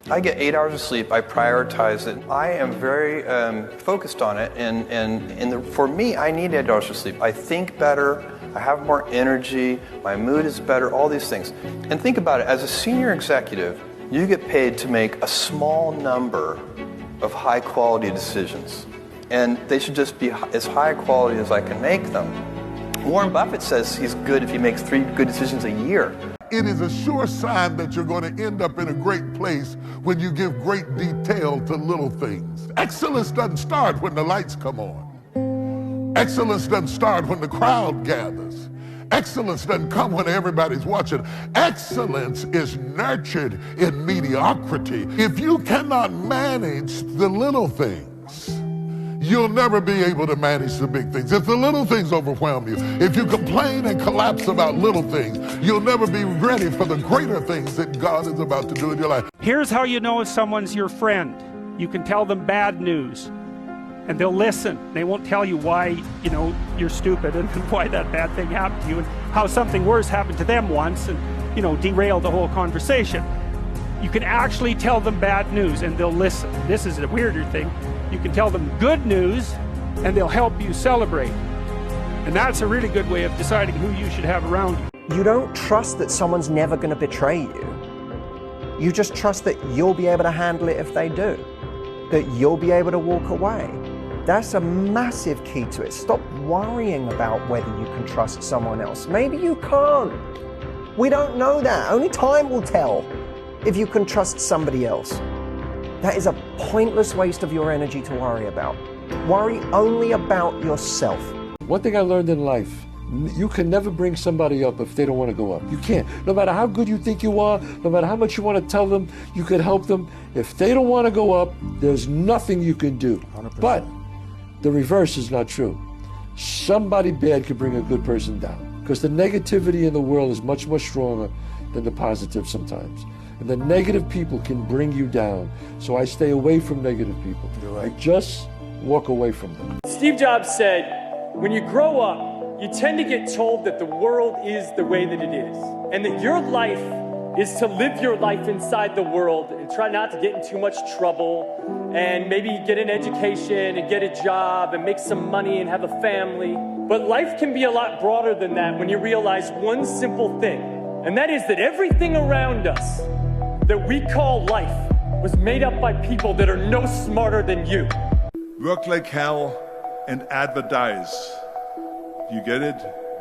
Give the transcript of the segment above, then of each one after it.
I get 8 hours of sleep. I prioritize it. I am very focused on it, and for me, I need 8 hours of sleep. I think better. I have more energy. My mood is better. All these things. And think about it. As a senior executive, you get paid to make a small number of high-quality decisions, and they should just be as high quality as I can make them. Warren Buffett says he's good if he makes 3 good decisions a year. It is a sure sign that you're going to end up in a great place when you give great detail to little things. Excellence doesn't start when the lights come on. Excellence doesn't start when the crowd gathers. Excellence doesn't come when everybody's watching. Excellence is nurtured in mediocrity. If you cannot manage the little things, you'll never be able to manage the big things. If the little things overwhelm you, if you complain and collapse about little things, you'll never be ready for the greater things that God is about to do in your life. Here's how you know if someone's your friend. You can tell them bad news, and they'll listen. They won't tell you why, you're stupid and why that bad thing happened to you and how something worse happened to them once and, derail the whole conversation. You can actually tell them bad news and they'll listen. This is a weirder thing. You can tell them good news and they'll help you celebrate. And that's a really good way of deciding who you should have around you. You don't trust that someone's never going to betray you. You just trust that you'll be able to handle it if they do. That you'll be able to walk away. That's a massive key to it. Stop worrying about whether you can trust someone else. Maybe you can't. We don't know that. Only time will tell if you can trust somebody else. That is a pointless waste of your energy to worry about. Worry only about yourself. One thing I learned in life, you can never bring somebody up if they don't want to go up. You can't. No matter how good you think you are, no matter how much you want to tell them, you could help them. If they don't want to go up, there's nothing you can do. 100%. But the reverse is not true. Somebody bad could bring a good person down, because the negativity in the world is much more stronger than the positive sometimes. And the negative people can bring you down. So I stay away from negative people. I just walk away from them. Steve Jobs said, when you grow up, you tend to get told that the world is the way that it is, and that your life is to live your life inside the world and try not to get in too much trouble and maybe get an education and get a job and make some money and have a family. But life can be a lot broader than that when you realize one simple thing, and that is that everything around us that we call life was made up by people that are no smarter than you. Work like hell and advertise. You get it?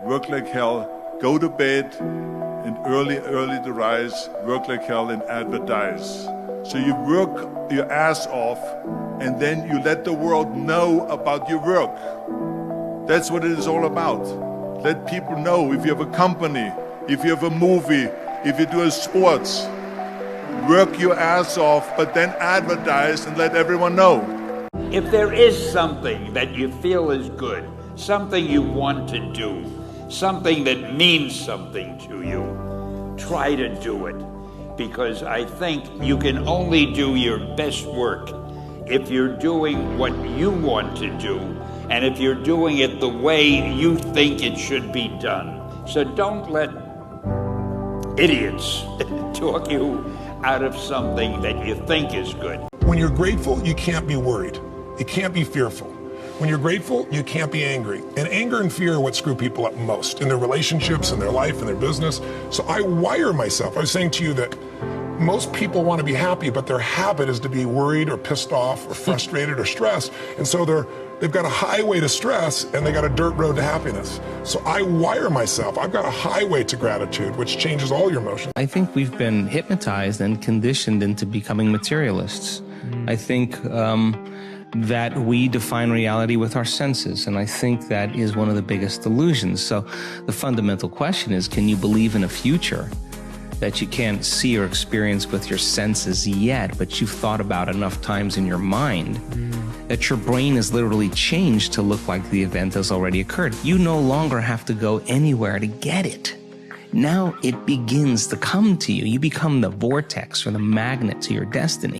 Work like hell, go to bed, and early to rise, work like hell and advertise. So you work your ass off, and then you let the world know about your work. That's what it is all about. Let people know. If you have a company, if you have a movie, if you do sports, work your ass off, but then advertise and let everyone know. If there is something that you feel is good, something you want to do, something that means something to you, try to do it. Because I think you can only do your best work if you're doing what you want to do, and if you're doing it the way you think it should be done. So don't let idiots talk you out of something that you think is good. When you're grateful, you can't be worried. You can't be fearful. When you're grateful, you can't be angry. And anger and fear are what screw people up most in their relationships, in their life, in their business. So I wire myself. I was saying to you that most people want to be happy, but their habit is to be worried or pissed off or frustrated or stressed. And so they've got a highway to stress and they got a dirt road to happiness. So I wire myself. I've got a highway to gratitude, which changes all your emotions. I think we've been hypnotized and conditioned into becoming materialists. I think that we define reality with our senses, and I think that is one of the biggest delusions. So the fundamental question is, can you believe in a future that you can't see or experience with your senses yet, but you've thought about enough times in your mind that your brain is literally changed to look like the event has already occurred? You no longer have to go anywhere to get it. Now it begins to come to you. You become the vortex or the magnet to your destiny.